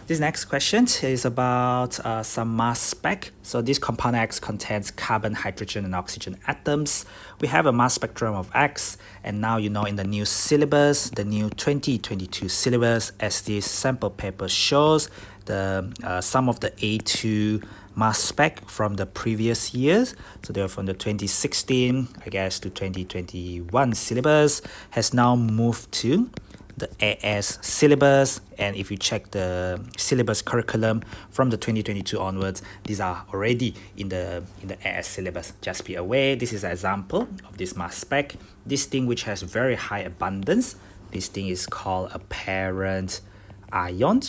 This next question is about some mass spec. So this compound X contains carbon, hydrogen, and oxygen atoms. We have a mass spectrum of X, and now you know in the new syllabus, the new 2022 syllabus, as this sample paper shows, the some of the A2 mass spec from the previous years, so they're from the 2016, I guess, to 2021 syllabus, has now moved to the AS syllabus. And if you check the syllabus curriculum from the 2022 onwards, these are already in the AS syllabus. Just be aware, this is an example of this mass spec. This thing which has very high abundance, this thing is called a parent ion,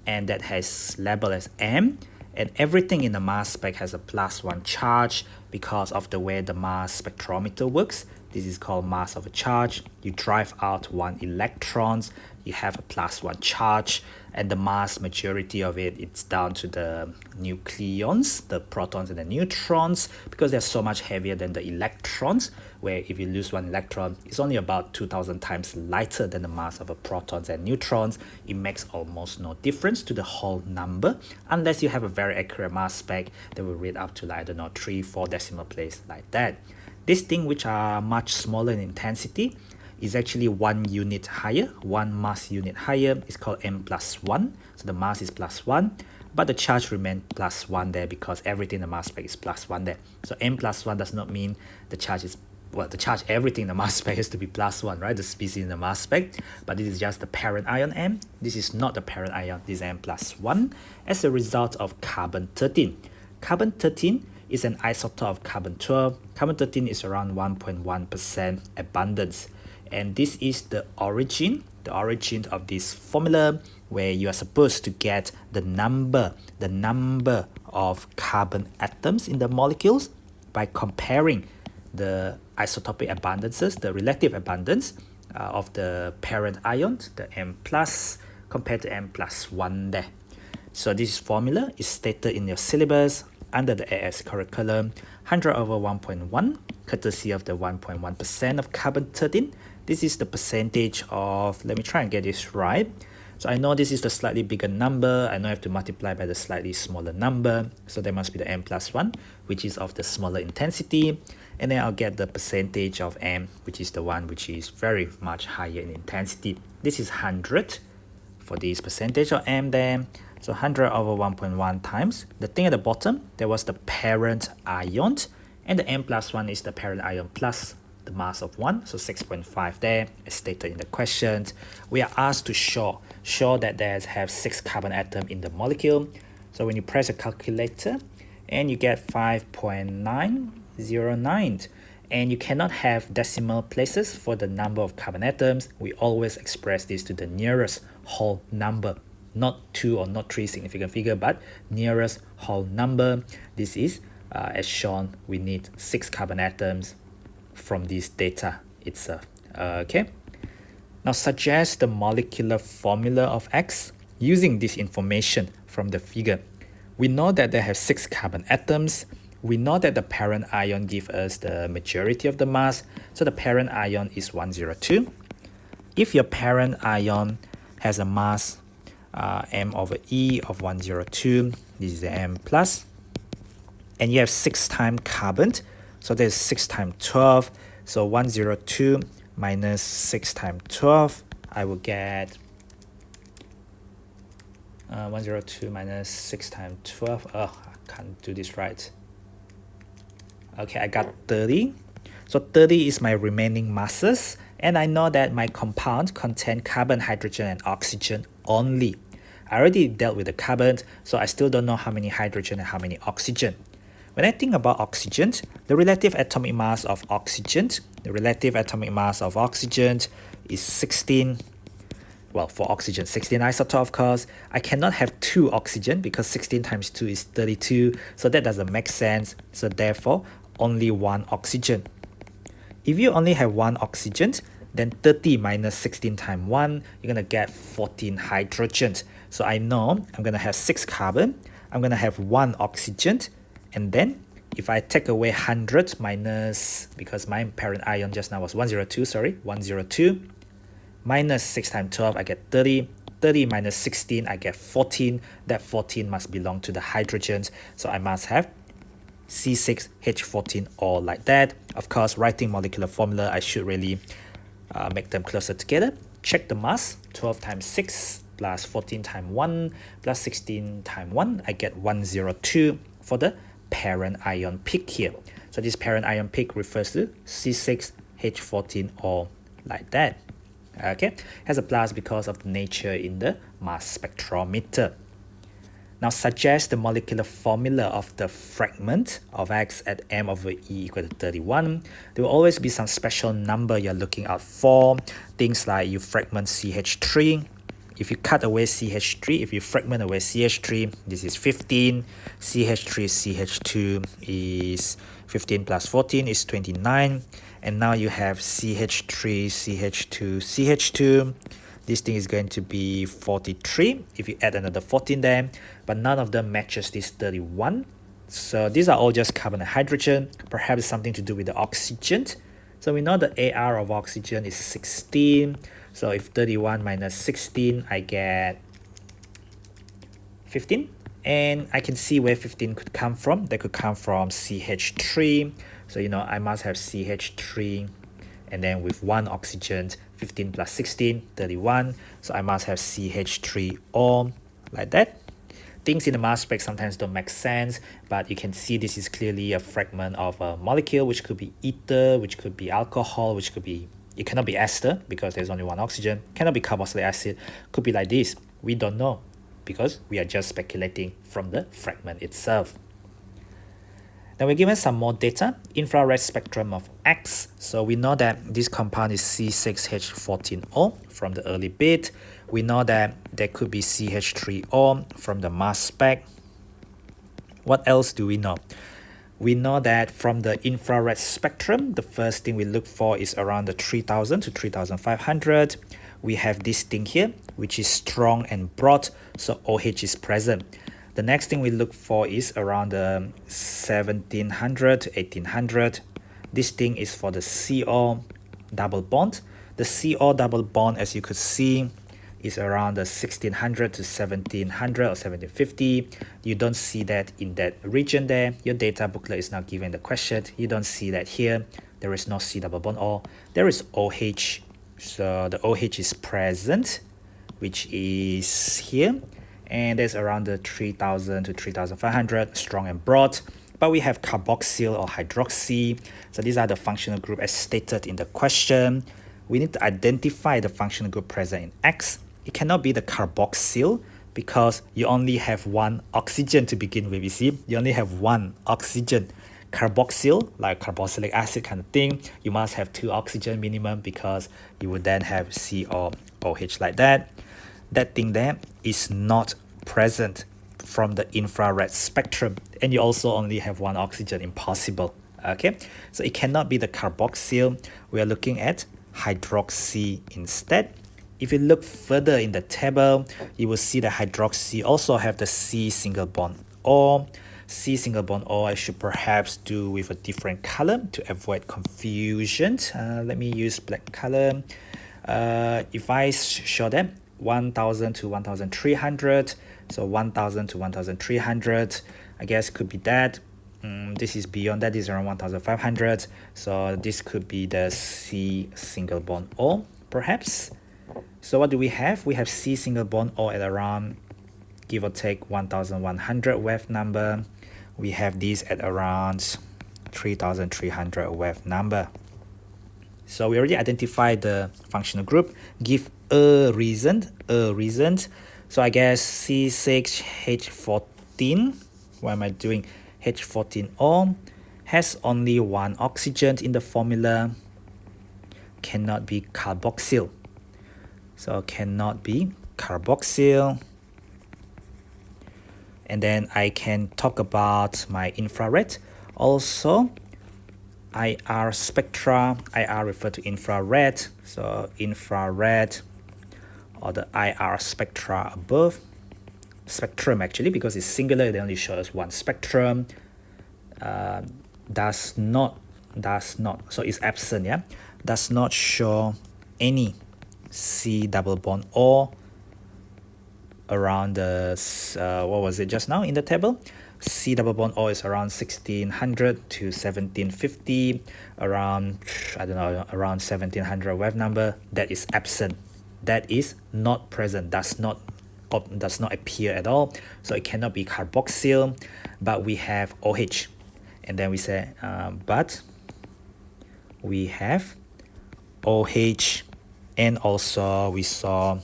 and that has label as M, and everything in the mass spec has a +1 charge because of the way the mass spectrometer works. This is called mass of a charge. You drive out 1 electrons, you have a +1 charge, and the mass majority of it, it's down to the nucleons, the protons and the neutrons, because they're so much heavier than the electrons, where if you lose 1 electron, it's only about 2,000 times lighter than the mass of a protons and neutrons. It makes almost no difference to the whole number, unless you have a very accurate mass spec that will read up to, like, I don't know, 3-4 decimal place like that. This thing, which are much smaller in intensity, is actually 1 unit higher, 1 mass unit higher. It's called M+1. So the mass is +1, but the charge remains +1 there because everything in the mass spec is +1 there. So M+1 does not mean the charge is, well, the charge, everything in the mass spec has to be +1, right? The species in the mass spec. But this is just the parent ion M. This is not the parent ion. This is M+1 as a result of carbon-13. Carbon-13 is an isotope of carbon-12. Carbon-13 is around 1.1% abundance. And this is the origin of this formula, where you are supposed to get the number of carbon atoms in the molecules by comparing the isotopic abundances, the relative abundance of the parent ion, the M+, compared to M+1 there. So this formula is stated in your syllabus under the AS curriculum, 100 over 1.1, courtesy of the 1.1% of carbon-13. This is the percentage of, let me try and get this right. So I know this is the slightly bigger number. I know I have to multiply by the slightly smaller number. So there must be the M+1, which is of the smaller intensity. And then I'll get the percentage of M, which is the one which is very much higher in intensity. This is 100 for this percentage of M there. So 100 over 1.1 times. The thing at the bottom, there was the parent ion. And the M+1 is the parent ion plus the mass of 1, so 6.5 there, as stated in the question. We are asked to show that there have 6 carbon atoms in the molecule. So when you press a calculator, and you get 5.909, and you cannot have decimal places for the number of carbon atoms. We always express this to the nearest whole number, not 2 or not 3 significant figure, but nearest whole number. This is, as shown, we need 6 carbon atoms from this data itself. Okay. Now suggest the molecular formula of X using this information from the figure. We know that they have 6 carbon atoms. We know that the parent ion gives us the majority of the mass. So the parent ion is 102. If your parent ion has a mass M over E of 102, this is the M plus, and you have 6 times carbon, so there's 6 times 12, so 102 minus 6 times 12, I will get 102 minus 6 times 12, I can't do this right. Okay, I got 30. So 30 is my remaining masses, and I know that my compound contains carbon, hydrogen, and oxygen only. I already dealt with the carbon, so I still don't know how many hydrogen and how many oxygen. When I think about oxygen, the relative atomic mass of oxygen is 16. Well, for oxygen, 16 isotope, of course. I cannot have 2 oxygen because 16 times 2 is 32, so that doesn't make sense. So therefore, only 1 oxygen. If you only have 1 oxygen, then 30 minus 16 times 1, you're going to get 14 hydrogen. So I know I'm going to have 6 carbon, I'm going to have 1 oxygen, and then if I take away 100 minus, because my parent ion just now was 102, minus 6 times 12, I get 30. 30 minus 16, I get 14. That 14 must belong to the hydrogens. So I must have C6H14 or like that. Of course, writing molecular formula, I should really make them closer together. Check the mass, 12 times 6 plus 14 times 1 plus 16 times 1. I get 102 for the parent ion peak here. So this parent ion peak refers to C6H14 or like that. Okay, has a plus because of the nature in the mass spectrometer. Now suggest the molecular formula of the fragment of X at m over E equal to 31. There will always be some special number you're looking out for. Things like you fragment CH3. If you cut away CH3, if you fragment away CH3, this is 15. CH3, CH2 is 15 plus 14 is 29. And now you have CH3, CH2, CH2. This thing is going to be 43 if you add another 14 there, but none of them matches this 31. So these are all just carbon and hydrogen, perhaps something to do with the oxygen. So we know the AR of oxygen is 16. So if 31 minus 16, I get 15. And I can see where 15 could come from. That could come from CH3. So, I must have CH3. And then with one oxygen, 15 plus 16, 31. So I must have CH3 or like that. Things in the mass spec sometimes don't make sense, but you can see this is clearly a fragment of a molecule, which could be ether, which could be alcohol, which could be, it cannot be ester because there's only one oxygen, cannot be carboxylic acid, could be like this. We don't know because we are just speculating from the fragment itself. Now we're given some more data, infrared spectrum of X. So we know that this compound is C6H14O from the early bit. We know that there could be CH3O from the mass spec. What else do we know? We know that from the infrared spectrum, the first thing we look for is around the 3000 to 3500. We have this thing here, which is strong and broad, so OH is present. The next thing we look for is around the 1700 to 1800. This thing is for the CO double bond. The CO double bond, as you could see, is around the 1600 to 1700 or 1750. You don't see that in that region there. Your data booklet is not given the question. You don't see that here. There is no C double bond or there is OH. So the OH is present, which is here. And there's around the 3000 to 3500, strong and broad. But we have carboxyl or hydroxy. So these are the functional group as stated in the question. We need to identify the functional group present in X. It cannot be the carboxyl because you only have one oxygen to begin with. You see, you only have one oxygen. Carboxyl, like carboxylic acid kind of thing, you must have two oxygen minimum because you would then have C or OH like that. That thing there is not present from the infrared spectrum, and you also only have one oxygen. Impossible. Okay, so it cannot be the carboxyl. We are looking at hydroxy instead. If you look further in the table, you will see that hydroxy also have the C single bond O. C single bond O I should perhaps do with a different color to avoid confusion. Let me use black color. If I show them 1000 to 1300, so 1000 to 1300, I guess could be that. This is beyond that, this is around 1500, so this could be the C single bond O perhaps. So what do we have? We have C single bond O at around, give or take, 1100 wave number. We have this at around 3300 wave number. So we already identified the functional group. Give a reason. So I guess C6H14, what am I doing? H14O has only one oxygen in the formula. Cannot be carboxyl. So cannot be carboxyl. And then I can talk about my infrared. Also, IR spectra. IR refer to infrared. So infrared or the IR spectra above. Spectrum actually, because it's singular, they only show us one spectrum. Does not, so it's absent, yeah? Does not show any C double bond or around the what was it just now in the table? C double bond O is around 1600 to 1750, around, I don't know, around 1700 wave number. That is absent. That is not present. Does not appear at all. So it cannot be carboxyl, but we have OH. And then we say, but we have OH, and also we saw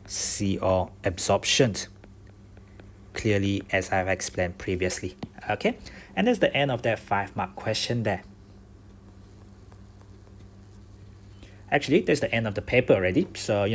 CO absorption, clearly as I've explained previously. Okay, and that's the end of that 5-mark question there. Actually, that's the end of the paper already. So,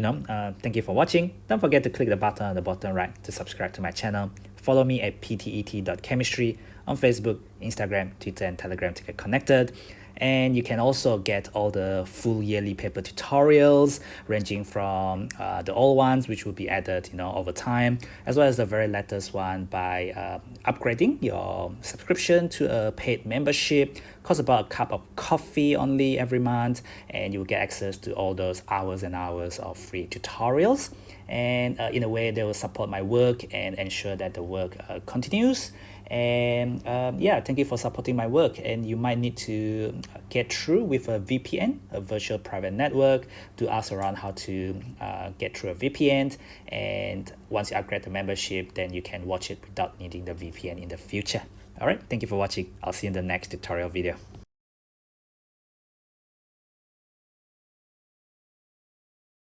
thank you for watching. Don't forget to click the button on the bottom right to subscribe to my channel. Follow me at ptet.chemistry on Facebook, Instagram, Twitter, and Telegram to get connected. And you can also get all the full yearly paper tutorials, ranging from the old ones, which will be added, over time, as well as the very latest one by upgrading your subscription to a paid membership. Costs about a cup of coffee only every month, and you will get access to all those hours and hours of free tutorials. And in a way, they will support my work and ensure that the work continues. And yeah, thank you for supporting my work. And you might need to get through with a VPN, a virtual private network, to ask around how to get through a VPN. And once you upgrade the membership, then you can watch it without needing the VPN in the future. All right, thank you for watching. I'll see you in the next tutorial video.